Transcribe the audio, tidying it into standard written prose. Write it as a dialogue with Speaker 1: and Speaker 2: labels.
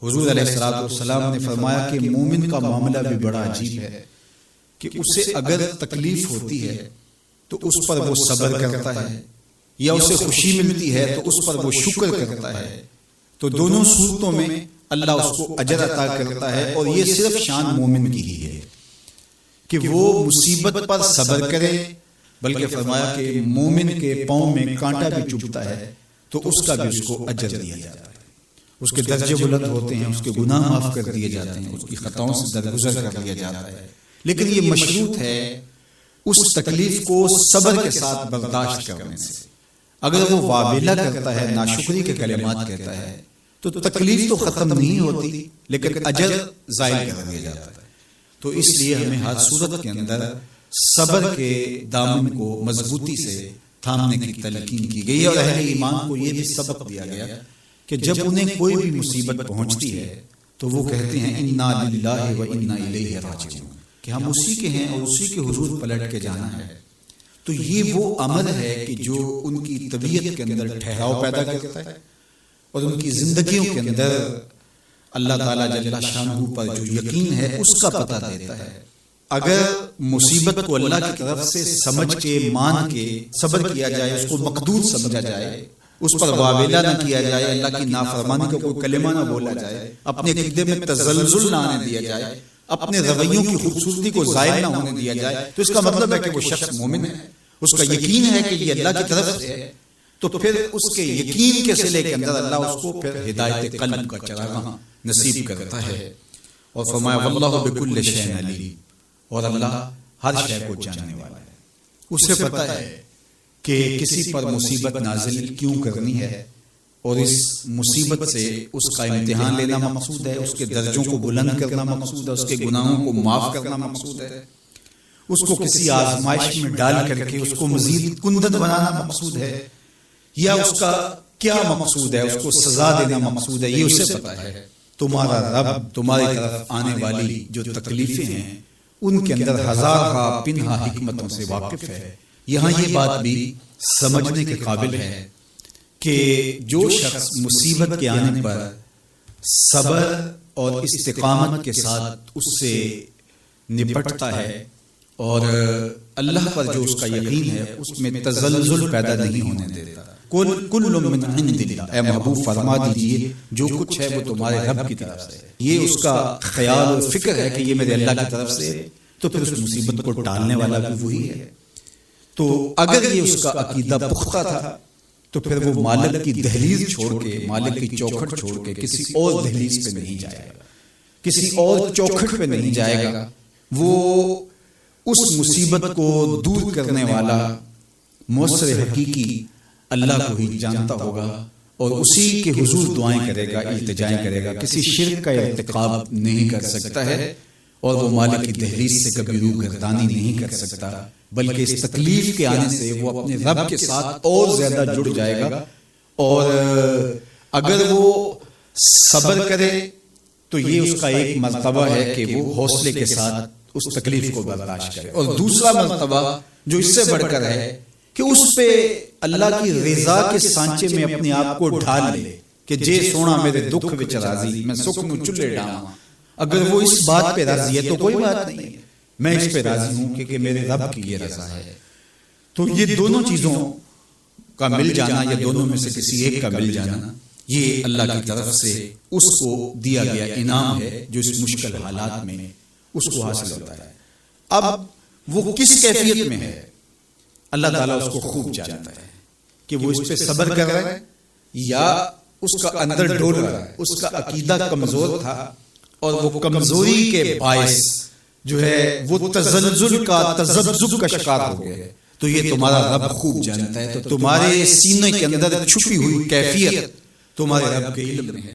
Speaker 1: حضور علیہ الصلوۃ والسلام نے فرمایا کہ مومن کا معاملہ بھی بڑا عجیب ہے کہ اسے اگر تکلیف ہوتی ہے تو اس پر وہ صبر کرتا ہے، یا اسے خوشی ملتی ہے تو اس پر وہ شکر کرتا ہے، تو دونوں صورتوں میں اللہ اس کو اجر عطا کرتا ہے۔ اور یہ صرف شان مومن کی ہی ہے کہ وہ مصیبت پر صبر کرے، بلکہ فرمایا کہ مومن کے پاؤں میں کانٹا بھی چبھتا ہے تو اس کا بھی اس کو اجر دیا جاتا ہے، اس کے درجے بلند ہوتے ہیں، اس کے گناہ معاف کر دیے جاتے ہیں، اس کی خطاؤں سے درگزر کر دیا جاتا ہے۔ لیکن یہ مشروط ہے اس تکلیف کو صبر کے ساتھ برداشت کرنے سے۔ اگر وہ واویلا کرتا ہے، ناشکری کے کلمات کہتا ہے، تو تکلیف تو ختم نہیں ہوتی لیکن اجر ضائع کر دیا جاتا ہے۔ تو اس لیے ہمیں ہر صورت کے اندر صبر کے دامن کو مضبوطی سے تھامنے کی تلقین کی گئی، اور اہل ایمان کو یہ بھی سبق دیا گیا کہ جب انہیں کوئی بھی مصیبت پہنچتی ہے تو وہ کہتے ہیں انا للہ و انا الیہ راجعون، کہ ہم اسی کے ہیں اور اسی کے حضور پلٹ کے جانا ہے۔ تو یہ وہ عمل ہے کہ جو ان کی طبیعت کے اندر ٹھہراؤ پیدا کرتا ہے اور ان کی زندگیوں کے اندر اللہ تعالیٰ جل شانہ پر جو یقین ہے اس کا پتہ دیتا ہے۔ اگر مصیبت کو اللہ کی طرف سے سمجھ کے مان کے صبر کیا جائے، اس کو مقدور سمجھا جائے، اس پر واویلا نہ کیا جائے، اللہ کی نافرمانی کا کوئی کلمہ نہ بولا جائے، اپنے عقیدے میں تزلزل نہ آنے دیا جائے، اپنے رویوں کی خوبصورتی کو ظاہر نہ ہونے دیا جائے، تو اس کا مطلب ہے کہ وہ شخص مومن ہے، اس کا یقین ہے کہ یہ اللہ کی طرف سے ہے۔ تو پھر اس کے یقین کے صلے کے اندر اللہ اس کو پھر ہدایت قلب کا چراغاں نصیب کرتا ہے۔ اور فرمایا واللہ بکل شیء علیم، اور اللہ ہر شے کو جاننے والا ہے، اسے پتہ ہے کہ کسی پر مصیبت نازل کیوں کرنی ہے، اور اس مصیبت سے اس کا امتحان لینا مقصود ہے، اس کے درجوں کو بلند کرنا مقصود ہے، اس کے گناہوں کو معاف کرنا مقصود ہے، اس کو کسی آزمائش میں ڈال کر کے اس کو مزید کندن بنانا مقصود ہے، یا اس کا کیا مقصود ہے، اس کو سزا دینا مقصود ہے، یہ اسے پتہ ہے۔ تمہارا رب تمہاری طرف آنے والی جو تکلیفیں ہیں ان کے اندر ہزارہا پنہا حکمتوں سے واقف ہے۔ یہاں یہ بات بھی سمجھنے کے قابل ہے کہ جو شخص مصیبت کے آنے پر صبر اور استقامت کے ساتھ اس سے نپٹتا ہے اور اللہ پر جو اس کا یقین ہے اس میں تزلزل پیدا نہیں ہونے دیتا، کل من عند اللہ، اے محبوب فرما دیجئے جو کچھ ہے وہ تمہارے رب کی طرف سے ہے۔ یہ اس کا خیال اور فکر ہے کہ یہ میرے اللہ کی طرف سے، تو پھر اس مصیبت کو ٹالنے والا بھی وہی ہے۔ تو اگر یہ اس کا عقیدہ پختہ تھا تو پھر وہ مالک کی دہلیز چھوڑ کے، مالک کی چوکھٹ چھوڑ کے کسی اور دہلیز پہ نہیں جائے گا، کسی اور چوکھٹ پہ نہیں جائے گا۔ وہ اس مصیبت کو دور کرنے والا مؤثر حقیقی اللہ کو ہی جانتا ہوگا، اور اسی کے حضور دعائیں کرے گا، التجائیں کرے گا، کسی شرک کا ارتکاب نہیں کر سکتا ہے، اور وہ مالک کی دہلیز سے کبھی روح گردانی نہیں کر سکتا، بلکہ اس تکلیف کے آنے سے وہ اپنے رب کے ساتھ اور زیادہ جڑ جائے گا۔ اور اگر وہ صبر کرے تو یہ اس کا ایک مرتبہ ہے کہ وہ حوصلے کے ساتھ اس تکلیف کو برداشت کرے، اور دوسرا مرتبہ جو اس سے بڑھ کر ہے کہ اس پہ اللہ کی رضا کے سانچے میں اپنے آپ کو ڈھال لے کہ جے سونا میرے دکھ وچ راضی، میں سکھ نو چلے ڈاواں۔ اگر وہ اس بات پہ راضی ہے تو کوئی بات نہیں ہے، میں اس پہ راضی ہوں کہ میرے رب کی یہ رضا ہے۔ تو یہ دونوں چیزوں کا مل جانا، یا دونوں میں سے کسی ایک کا مل جانا، یہ اللہ کی طرف سے اس کو دیا گیا انعام ہے جو اس مشکل حالات میں اس کو حاصل ہوتا ہے۔ اب وہ کس کیفیت میں ہے اللہ تعالیٰ اس کو خوب جانتا ہے، کہ وہ اس پہ صبر کر رہا ہے یا اس کا اندر ڈول رہا ہے، اس کا عقیدہ کمزور تھا اور وہ کمزوری کے باعث جو ہے وہ تزلزل کا، تذبذب کا شکار ہو گئے، تو یہ تمہارا رب خوب جانتا ہے۔ تو تمہارے سینے کے اندر چھپی ہوئی کیفیت تمہارے رب کے علم میں ہے۔